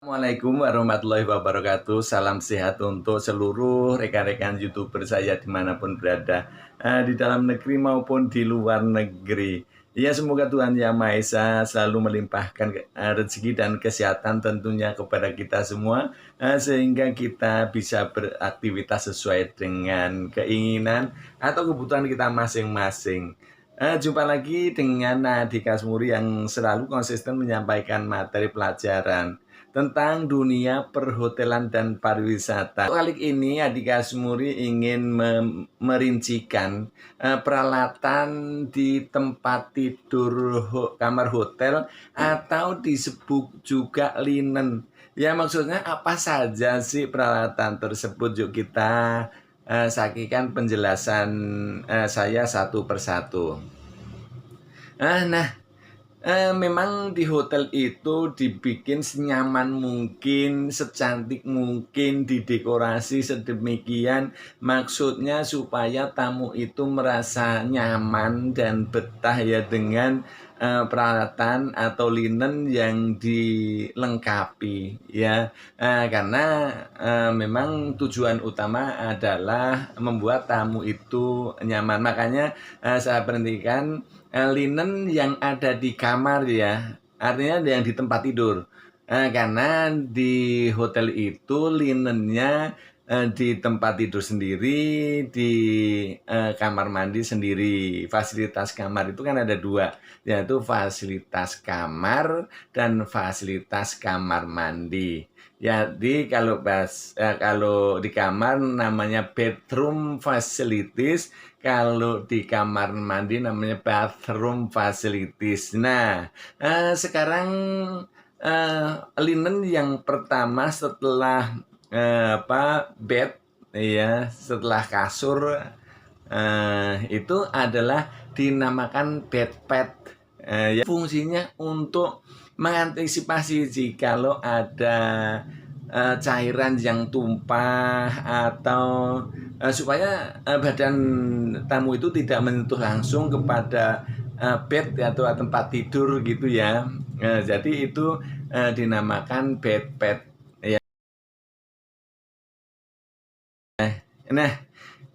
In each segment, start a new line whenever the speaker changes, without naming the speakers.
Assalamualaikum warahmatullahi wabarakatuh. Salam sehat untuk seluruh rekan-rekan YouTuber saya dimanapun berada, di dalam negeri maupun di luar negeri. Ya, semoga Tuhan Yang Maha Esa selalu melimpahkan rezeki dan kesehatan tentunya kepada kita semua, sehingga kita bisa beraktivitas sesuai dengan keinginan atau kebutuhan kita masing-masing. Jumpa lagi dengan Nadika Smuri yang selalu konsisten menyampaikan materi pelajaran tentang dunia perhotelan dan pariwisata. Kali ini Adika Smuri ingin merincikan peralatan di tempat tidur kamar hotel atau disebut juga linen. Ya, maksudnya apa saja sih peralatan tersebut? Yuk kita saksikan penjelasan saya satu persatu. Memang di hotel itu dibikin senyaman mungkin, secantik mungkin, didekorasi sedemikian. Maksudnya supaya tamu itu merasa nyaman dan betah ya dengan peralatan atau linen yang dilengkapi ya. Karena memang tujuan utama adalah membuat tamu itu nyaman. Makanya saya perhatikan linen yang ada di kamar ya, artinya yang di tempat tidur. Karena di hotel itu linennya di tempat tidur sendiri, di kamar mandi sendiri. Fasilitas kamar itu kan ada dua, yaitu fasilitas kamar dan fasilitas kamar mandi. Jadi kalau di kamar namanya bedroom facilities, kalau di kamar mandi namanya bathroom facilities. Nah, sekarang linen yang pertama setelah bed ya, setelah kasur itu adalah dinamakan bed pad. Ya, fungsinya untuk mengantisipasi jikalau ada cairan yang tumpah atau supaya badan tamu itu tidak menyentuh langsung kepada bed atau tempat tidur gitu ya. Jadi itu dinamakan bed pad. Ya. Nah,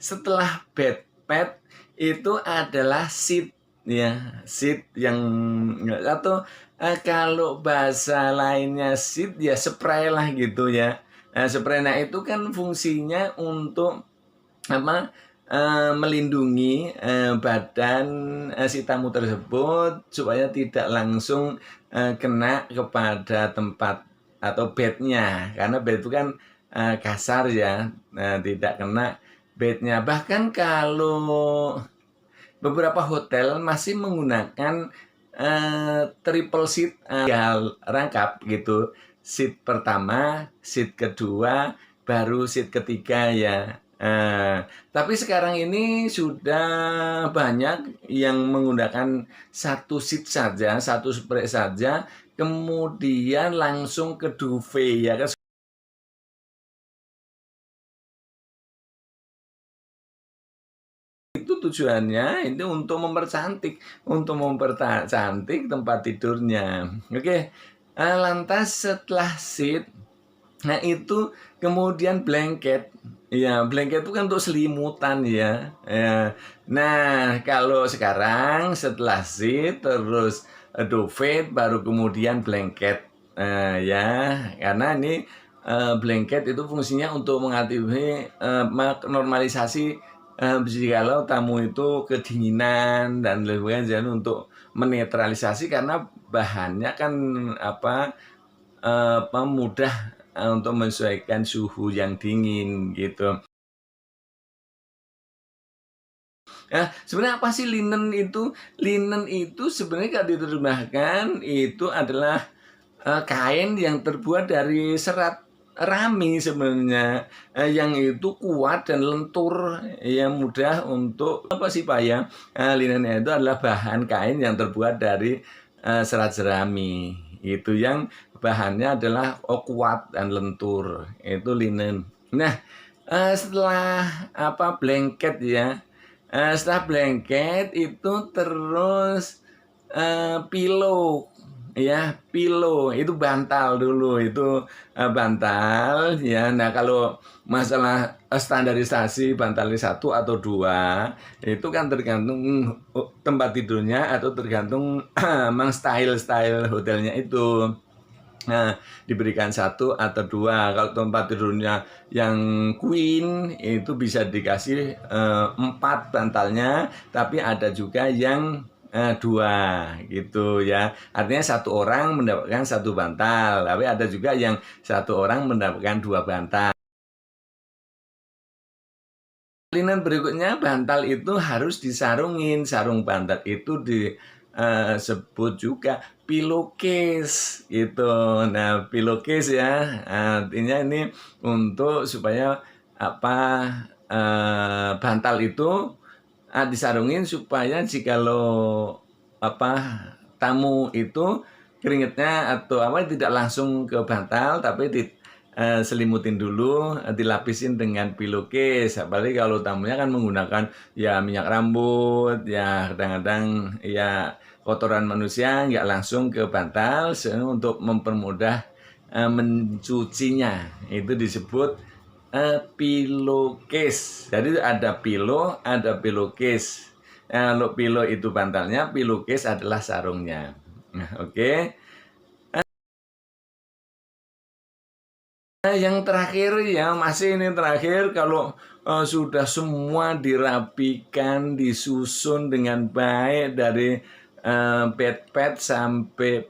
setelah bed pad itu adalah seat ya, seat yang atau kalau bahasa lainnya seat ya spray lah gitu ya. Spray nah itu kan fungsinya untuk apa? Melindungi badan si tamu tersebut supaya tidak langsung kena kepada tempat atau bednya, karena bed itu kan kasar ya, tidak kena bednya. Bahkan kalau beberapa hotel masih menggunakan triple seat, rangkap gitu, seat pertama, seat kedua, baru seat ketiga ya. Tapi sekarang ini sudah banyak yang menggunakan satu seat saja, satu spray saja, kemudian langsung ke duvet ya kan. Itu tujuannya itu untuk mempercantik tempat tidurnya. Oke, lantas setelah seat, nah itu kemudian blanket. Ya, blanket itu kan untuk selimutan ya. Nah, kalau sekarang setelah seat terus duvet baru kemudian blanket. Ya, karena ini blanket itu fungsinya untuk mengatasi normalisasi jikalau tamu itu kedinginan dan lain-lain, jadi untuk menetralisasi karena bahannya kan mudah untuk menyesuaikan suhu yang dingin gitu. Sebenarnya apa sih linen itu? Linen itu sebenarnya kalau diterjemahkan itu adalah kain yang terbuat dari serat rami sebenarnya, yang itu kuat dan lentur, yang mudah untuk apa sih Pak ya? Linen itu adalah bahan kain yang terbuat dari serat jerami. Itu yang bahannya adalah kuat dan lentur. Itu linen. Nah, setelah blanket ya. Setelah blanket itu terus pillow. ya pilo itu bantal dulu itu bantal ya. Nah kalau masalah standarisasi bantalnya satu atau dua itu kan tergantung tempat tidurnya atau tergantung memang style hotelnya itu. Nah, diberikan satu atau dua. Kalau tempat tidurnya yang queen itu bisa dikasih empat bantalnya, tapi ada juga yang dua gitu ya. Artinya satu orang mendapatkan satu bantal, tapi ada juga yang satu orang mendapatkan dua bantal. Salinan berikutnya bantal itu harus disarungin. Sarung bantal itu disebut juga pillowcase gitu. Nah, pillowcase ya artinya ini untuk supaya apa bantal itu disarungin supaya jikalau apa tamu itu keringetnya atau apa tidak langsung ke bantal tapi selimutin dulu, dilapisin dengan pillowcase. Apalagi kalau tamunya kan menggunakan ya minyak rambut, ya kadang-kadang ya kotoran manusia nggak langsung ke bantal untuk mempermudah mencucinya. Itu disebut pillowcase. Jadi ada pillow, ada pillowcase. Kalau pillow itu bantalnya, pillowcase adalah sarungnya. Nah, oke. Yang terakhir ya masih ini terakhir kalau sudah semua dirapikan, disusun dengan baik dari bed sampai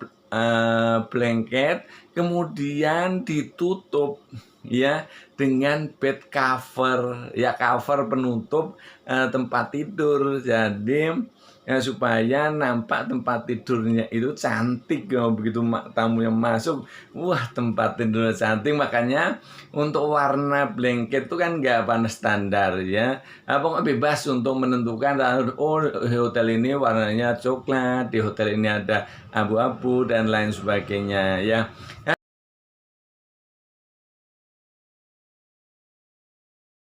blanket, kemudian ditutup ya dengan bed cover ya cover penutup tempat tidur. Jadi supaya nampak tempat tidurnya itu cantik ya, begitu tamu yang masuk, wah tempat tidurnya cantik. Makanya untuk warna blanket itu kan nggak panas standar ya, pokoknya bebas untuk menentukan oh hotel ini warnanya coklat, di hotel ini ada abu-abu dan lain sebagainya ya.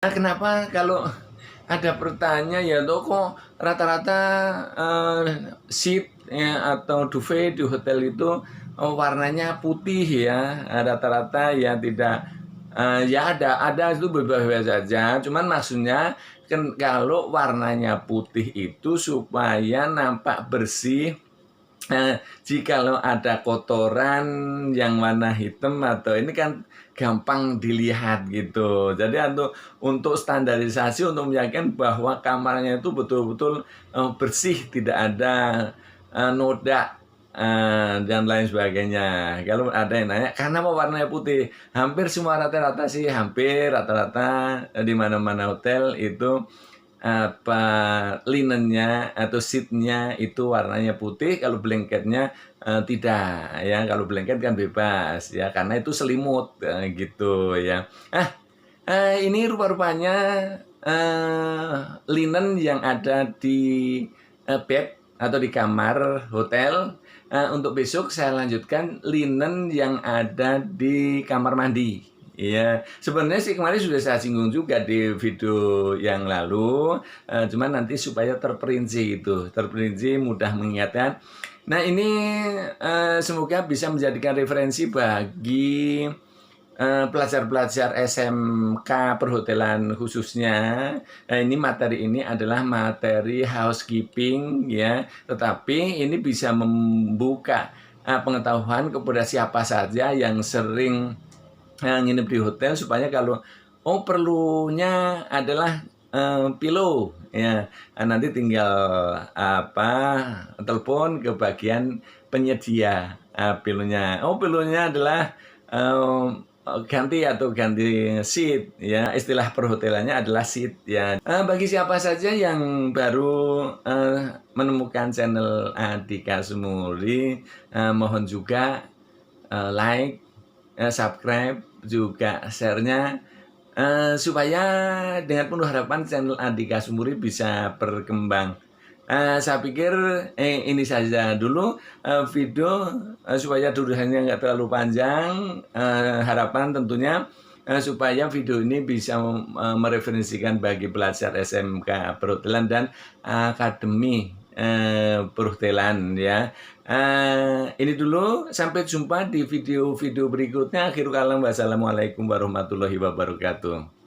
Kenapa kalau ada pertanyaan ya tuh kok rata-rata seat ya, atau duvet di hotel itu warnanya putih ya, rata-rata ya tidak ya ada itu bebas-bebas saja, cuman maksudnya kan kalau warnanya putih itu supaya nampak bersih. Jikalau ada kotoran yang warna hitam atau ini kan gampang dilihat gitu. Jadi untuk standarisasi untuk meyakinkan bahwa kamarnya itu betul-betul bersih, tidak ada noda dan lain sebagainya. Kalau ada yang nanya, karena mau warnanya putih, hampir semua rata-rata sih, hampir rata-rata di mana-mana hotel itu apa linennya atau seatnya itu warnanya putih, kalau blanketnya tidak ya. Kalau blanket kan bebas ya karena itu selimut gitu ya. Ini rupa-rupanya linen yang ada di bed atau di kamar hotel. Untuk besok saya lanjutkan linen yang ada di kamar mandi. Iya, sebenarnya sih kemarin sudah saya singgung juga di video yang lalu, cuman nanti supaya terperinci itu, terperinci mudah mengingatkan. Nah ini semoga bisa menjadikan referensi bagi pelajar-pelajar SMK perhotelan khususnya. Ini materi ini adalah materi housekeeping ya, tetapi ini bisa membuka pengetahuan kepada siapa saja yang sering nginep di hotel supaya kalau perlunya adalah pillow ya, nanti tinggal telepon ke bagian penyedia pillownya. Pillownya adalah ganti seat ya, istilah perhotelannya adalah seat ya. Bagi siapa saja yang baru menemukan channel Andika Sumuri, mohon juga like, subscribe, juga share-nya supaya dengan penuh harapan channel Andika Sumuri bisa berkembang. Saya pikir ini saja dulu video supaya durasinya nggak terlalu panjang. Harapan tentunya supaya video ini bisa mereferensikan bagi pelajar SMK perhotelan dan akademi perhotelan ya. Ini dulu, sampai jumpa di video-video berikutnya. Akhirul kalam, wassalamualaikum warahmatullahi wabarakatuh.